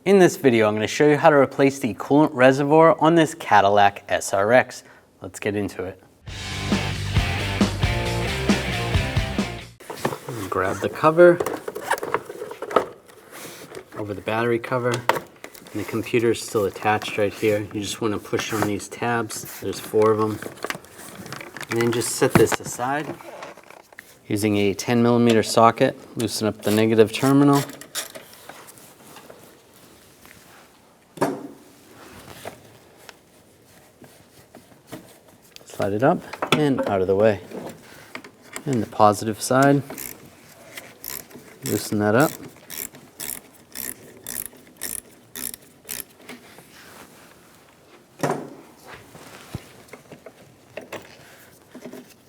In this video, I'm going to show you how to replace the coolant reservoir on this Cadillac SRX. Let's get into it. Grab the cover over the battery cover, and the computer is still attached right here. You just want to push on these tabs. There's 4 of them. And then just set this aside. Using a 10mm socket, loosen up the negative terminal. Slide it up and out of the way. And the positive side, loosen that up.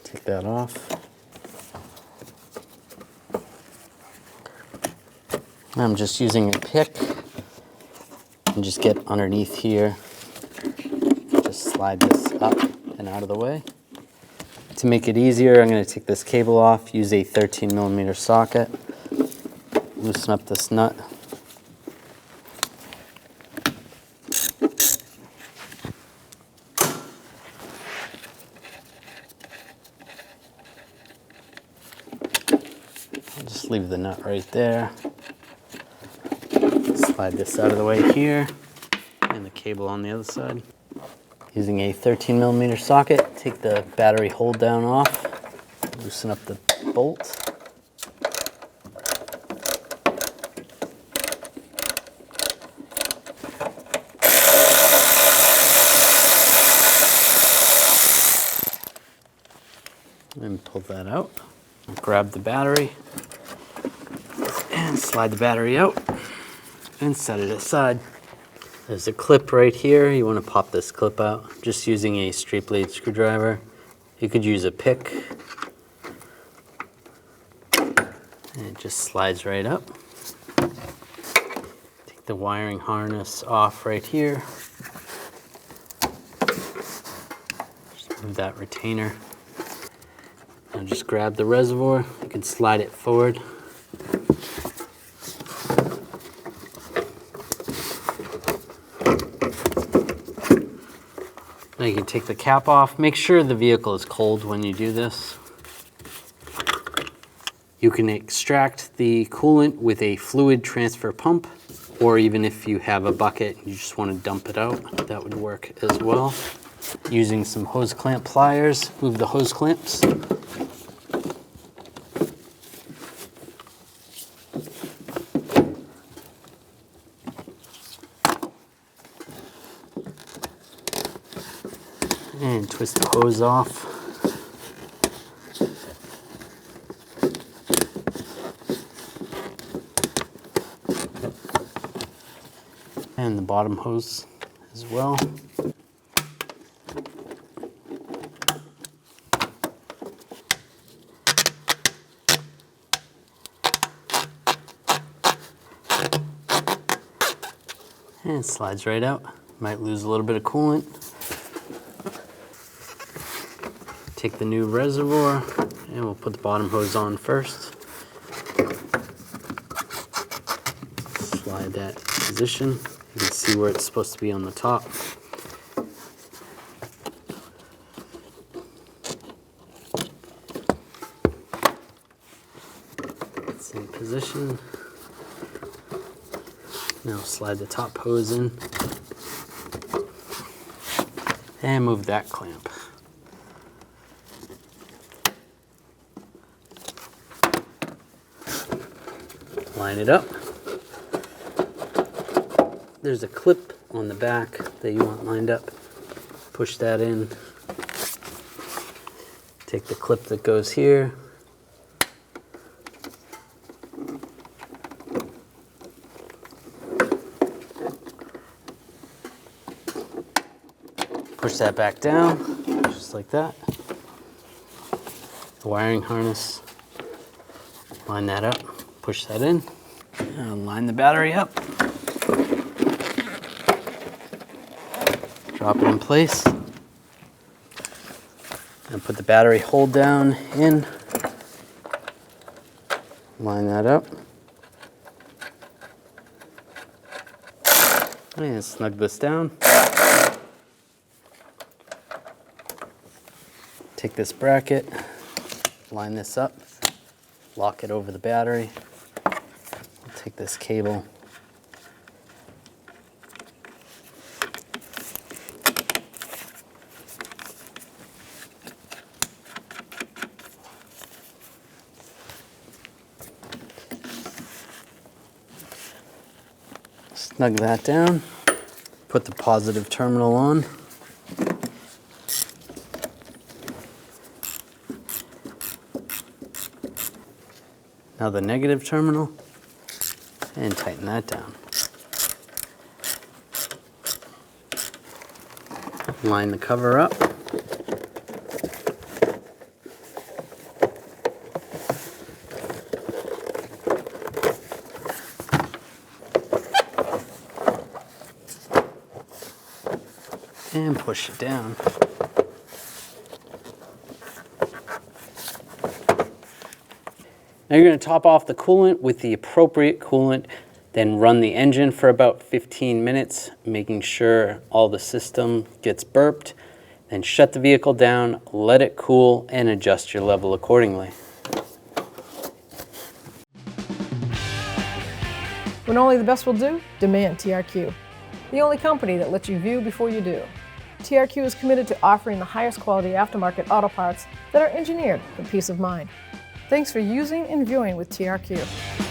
Take that off. I'm just using a pick and just get underneath here. Just slide this up and out of the way. To make it easier, I'm going to take this cable off, use a 13mm socket, loosen up this nut. I'll just leave the nut right there. Slide this out of the way here, and the cable on the other side. Using a 13mm socket, take the battery hold down off, loosen up the bolt. And pull that out. Grab the battery and slide the battery out and set it aside. There's a clip right here. You want to pop this clip out just using a straight blade screwdriver. You could use a pick. And it just slides right up. Take the wiring harness off right here. Just move that retainer. Now just grab the reservoir. You can slide it forward. Now you can take the cap off. Make sure the vehicle is cold when you do this. You can extract the coolant with a fluid transfer pump, or even if you have a bucket, you just want to dump it out, that would work as well. Using some hose clamp pliers, move the hose clamps. And twist the hose off. And the bottom hose as well. And it slides right out. Might lose a little bit of coolant. Take the new reservoir and we'll put the bottom hose on first. Slide that in position. You can see where it's supposed to be on the top. Same position. Now slide the top hose in and move that clamp. Line it up. There's a clip on the back that you want lined up. Push that in. Take the clip that goes here. Push that back down, just like that. The wiring harness. Line that up. Push that in, and line the battery up. Drop it in place. And put the battery hold down in. Line that up. And snug this down. Take this bracket, line this up, lock it over the battery. Take this cable, snug that down, put the positive terminal on. Now the negative terminal, and tighten that down. Line the cover up. And push it down. Now you're going to top off the coolant with the appropriate coolant, then run the engine for about 15 minutes, making sure all the system gets burped. Then shut the vehicle down, let it cool, and adjust your level accordingly. When only the best will do, demand TRQ. The only company that lets you view before you do. TRQ is committed to offering the highest quality aftermarket auto parts that are engineered for peace of mind. Thanks for using and viewing with TRQ.